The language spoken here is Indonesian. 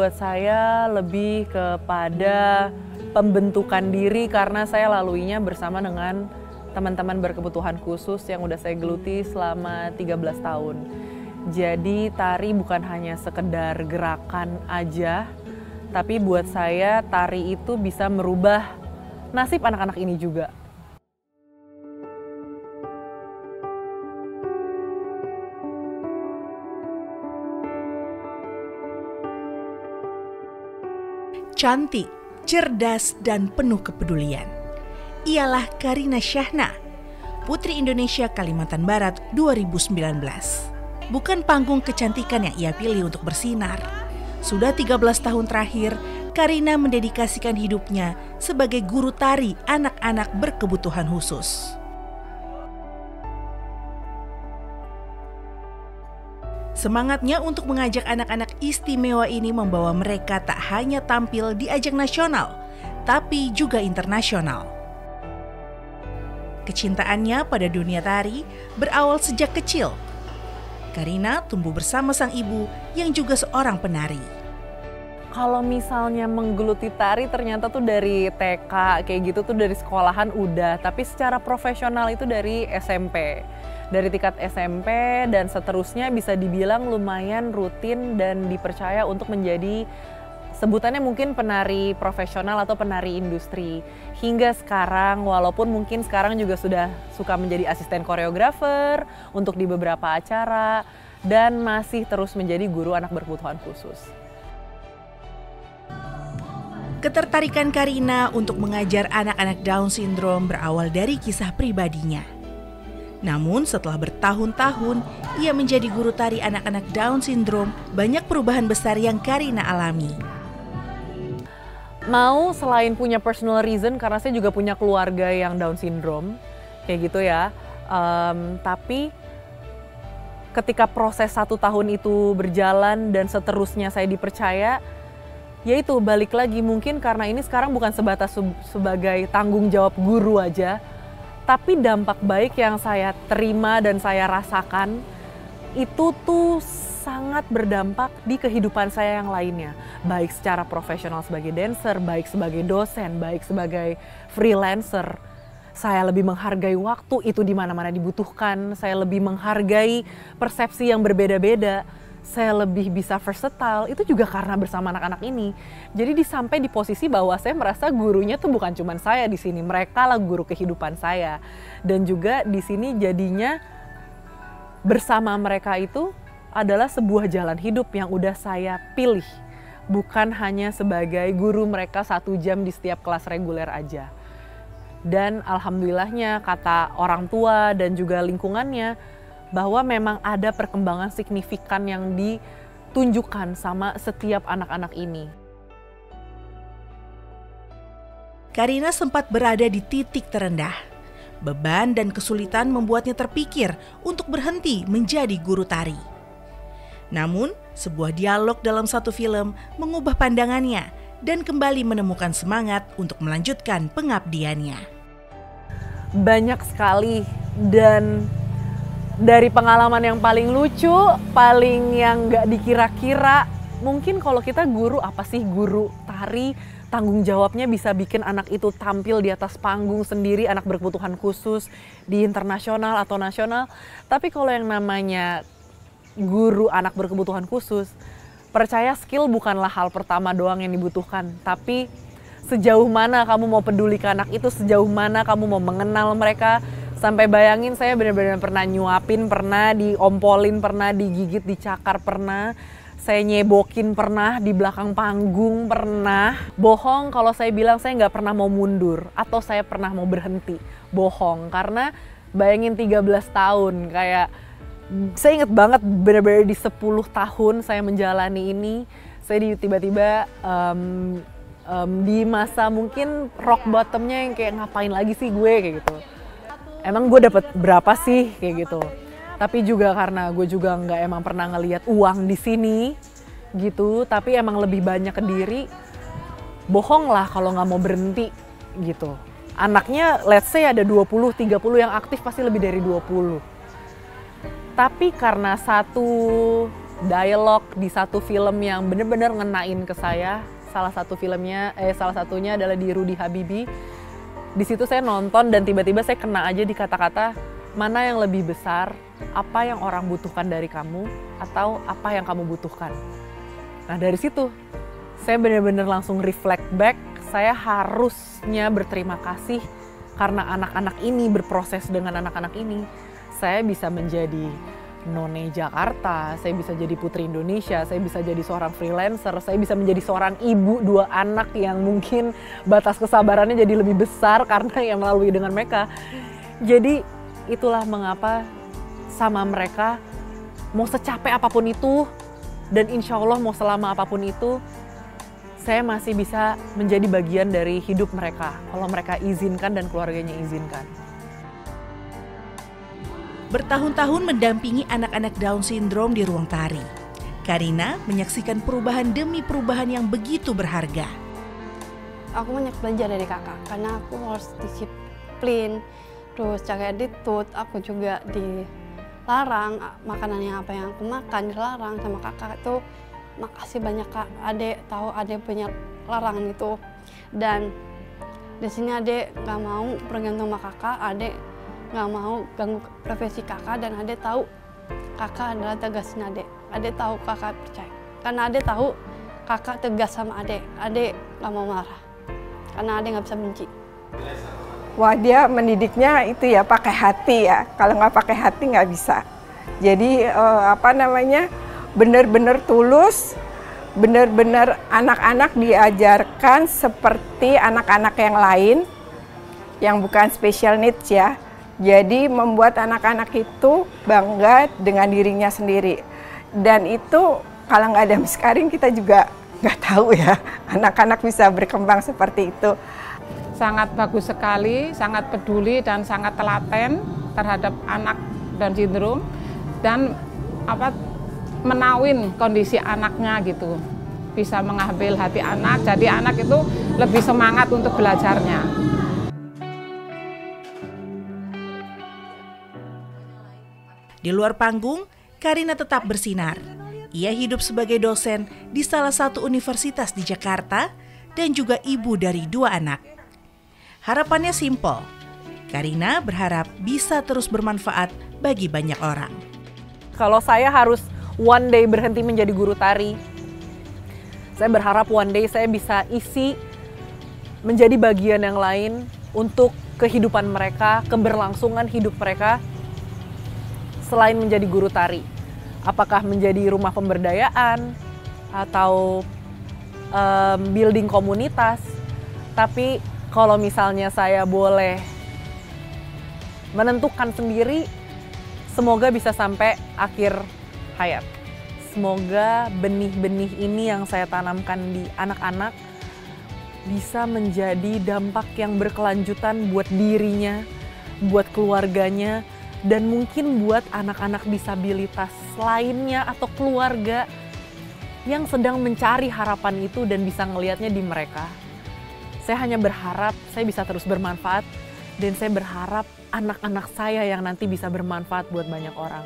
buat saya lebih kepada pembentukan diri karena saya laluinya bersama dengan teman-teman berkebutuhan khusus yang udah saya geluti selama 13 tahun. Jadi tari bukan hanya sekedar gerakan aja, tapi buat saya tari itu bisa merubah nasib anak-anak ini juga. Cantik, cerdas, dan penuh kepedulian. Ialah Karina Syahna, Putri Indonesia Kalimantan Barat 2019. Bukan panggung kecantikan yang ia pilih untuk bersinar. Sudah 13 tahun terakhir, Karina mendedikasikan hidupnya sebagai guru tari anak-anak berkebutuhan khusus. Semangatnya untuk mengajak anak-anak istimewa ini membawa mereka tak hanya tampil di ajang nasional, tapi juga internasional. Kecintaannya pada dunia tari berawal sejak kecil. Karina tumbuh bersama sang ibu yang juga seorang penari. Kalau misalnya menggeluti tari ternyata tuh dari TK kayak gitu tuh dari sekolahan udah, tapi secara profesional itu dari SMP. Dari tingkat SMP dan seterusnya bisa dibilang lumayan rutin dan dipercaya untuk menjadi sebutannya mungkin penari profesional atau penari industri. Hingga sekarang walaupun mungkin sekarang juga sudah suka menjadi asisten koreografer untuk di beberapa acara dan masih terus menjadi guru anak berkebutuhan khusus. Ketertarikan Karina untuk mengajar anak-anak Down syndrome berawal dari kisah pribadinya. Namun setelah bertahun-tahun ia menjadi guru tari anak-anak Down syndrome, banyak perubahan besar yang Karina alami. Mau selain punya personal reason karena saya juga punya keluarga yang Down syndrome, kayak gitu ya. Tapi ketika proses 1 tahun itu berjalan dan seterusnya saya dipercaya, yaitu balik lagi mungkin karena ini sekarang bukan sebatas sebagai tanggung jawab guru aja, tapi dampak baik yang saya terima dan saya rasakan itu tuh sangat berdampak di kehidupan saya yang lainnya. Baik secara profesional sebagai dancer, baik sebagai dosen, baik sebagai freelancer. Saya lebih menghargai waktu itu di mana-mana dibutuhkan, saya lebih menghargai persepsi yang berbeda-beda. Saya lebih bisa versatile, itu juga karena bersama anak-anak ini. Jadi sampai di posisi bahwa saya merasa gurunya tuh bukan cuma saya di sini, mereka lah guru kehidupan saya. Dan juga di sini jadinya bersama mereka itu adalah sebuah jalan hidup yang udah saya pilih. Bukan hanya sebagai guru mereka 1 jam di setiap kelas reguler aja. Dan alhamdulillahnya kata orang tua dan juga lingkungannya, bahwa memang ada perkembangan signifikan yang ditunjukkan sama setiap anak-anak ini. Karina sempat berada di titik terendah. Beban dan kesulitan membuatnya terpikir untuk berhenti menjadi guru tari. Namun, sebuah dialog dalam satu film mengubah pandangannya dan kembali menemukan semangat untuk melanjutkan pengabdiannya. Banyak sekali dan dari pengalaman yang paling lucu, paling yang gak dikira-kira, mungkin kalau kita guru, apa sih guru tari, tanggung jawabnya bisa bikin anak itu tampil di atas panggung sendiri, anak berkebutuhan khusus di internasional atau nasional. Tapi kalau yang namanya guru anak berkebutuhan khusus, percaya skill bukanlah hal pertama doang yang dibutuhkan, tapi sejauh mana kamu mau peduli ke anak itu, sejauh mana kamu mau mengenal mereka. Sampai bayangin saya benar-benar pernah nyuapin, pernah diompolin, pernah digigit, dicakar, pernah. Saya nyebokin pernah, di belakang panggung pernah. Bohong kalau saya bilang saya nggak pernah mau mundur atau saya pernah mau berhenti. Bohong, karena bayangin 13 tahun, kayak saya inget banget benar-benar di 10 tahun saya menjalani ini. Saya tiba-tiba di masa mungkin rock bottomnya yang kayak ngapain lagi sih gue kayak gitu. Emang gue dapat berapa sih kayak gitu. Tapi juga karena gue juga nggak emang pernah ngelihat uang di sini gitu. Tapi emang lebih banyak ke diri. Bohong lah kalau nggak mau berhenti gitu. Anaknya let's say ada 20-30 yang aktif pasti lebih dari 20. Tapi karena satu dialog di satu film yang bener-bener ngenain ke saya. Salah satunya adalah di Rudy Habibie. Di situ saya nonton dan tiba-tiba saya kena aja di kata-kata, mana yang lebih besar, apa yang orang butuhkan dari kamu atau apa yang kamu butuhkan. Nah dari situ saya benar-benar langsung reflect back, saya harusnya berterima kasih karena anak-anak ini berproses dengan anak-anak ini. Saya bisa menjadi None Jakarta, saya bisa jadi Putri Indonesia, saya bisa jadi seorang freelancer, saya bisa menjadi seorang ibu 2 anak yang mungkin batas kesabarannya jadi lebih besar karena yang melalui dengan mereka. Jadi itulah mengapa sama mereka mau secapek apapun itu dan insya Allah mau selama apapun itu, saya masih bisa menjadi bagian dari hidup mereka kalau mereka izinkan dan keluarganya izinkan. Bertahun-tahun mendampingi anak-anak Down Syndrome di ruang tari, Karina menyaksikan perubahan demi perubahan yang begitu berharga. Aku banyak belajar dari kakak, karena aku harus disiplin, terus jaga attitude. Aku juga dilarang, makanannya apa yang aku makan dilarang sama kakak. Itu makasih banyak kak, adek tahu adek punya larangan itu. Dan di sini adek nggak mau bergantung sama kakak, adek nggak mau ganggu profesi kakak, dan adek tahu kakak adalah tegasin adek. Adek tahu kakak percaya, karena adek tahu kakak tegas sama adek nggak mau marah, karena adek nggak bisa benci. Wah, dia mendidiknya itu ya pakai hati ya, kalau nggak pakai hati nggak bisa. Jadi benar-benar tulus, benar-benar anak-anak diajarkan seperti anak-anak yang lain yang bukan special needs ya. Jadi membuat anak-anak itu bangga dengan dirinya sendiri. Dan itu kalau nggak ada Miss Karin kita juga nggak tahu ya anak-anak bisa berkembang seperti itu. Sangat bagus sekali, sangat peduli dan sangat telaten terhadap anak Down Syndrome dan menawin kondisi anaknya gitu. Bisa mengambil hati anak, jadi anak itu lebih semangat untuk belajarnya. Di luar panggung, Karina tetap bersinar. Ia hidup sebagai dosen di salah satu universitas di Jakarta dan juga ibu dari 2 anak. Harapannya simpel, Karina berharap bisa terus bermanfaat bagi banyak orang. Kalau saya harus one day berhenti menjadi guru tari, saya berharap one day saya bisa isi menjadi bagian yang lain untuk kehidupan mereka, keberlangsungan hidup mereka selain menjadi guru tari. Apakah menjadi rumah pemberdayaan atau building komunitas. Tapi kalau misalnya saya boleh menentukan sendiri, semoga bisa sampai akhir hayat. Semoga benih-benih ini yang saya tanamkan di anak-anak bisa menjadi dampak yang berkelanjutan buat dirinya, buat keluarganya, dan mungkin buat anak-anak disabilitas lainnya atau keluarga yang sedang mencari harapan itu dan bisa ngelihatnya di mereka. Saya hanya berharap saya bisa terus bermanfaat dan saya berharap anak-anak saya yang nanti bisa bermanfaat buat banyak orang.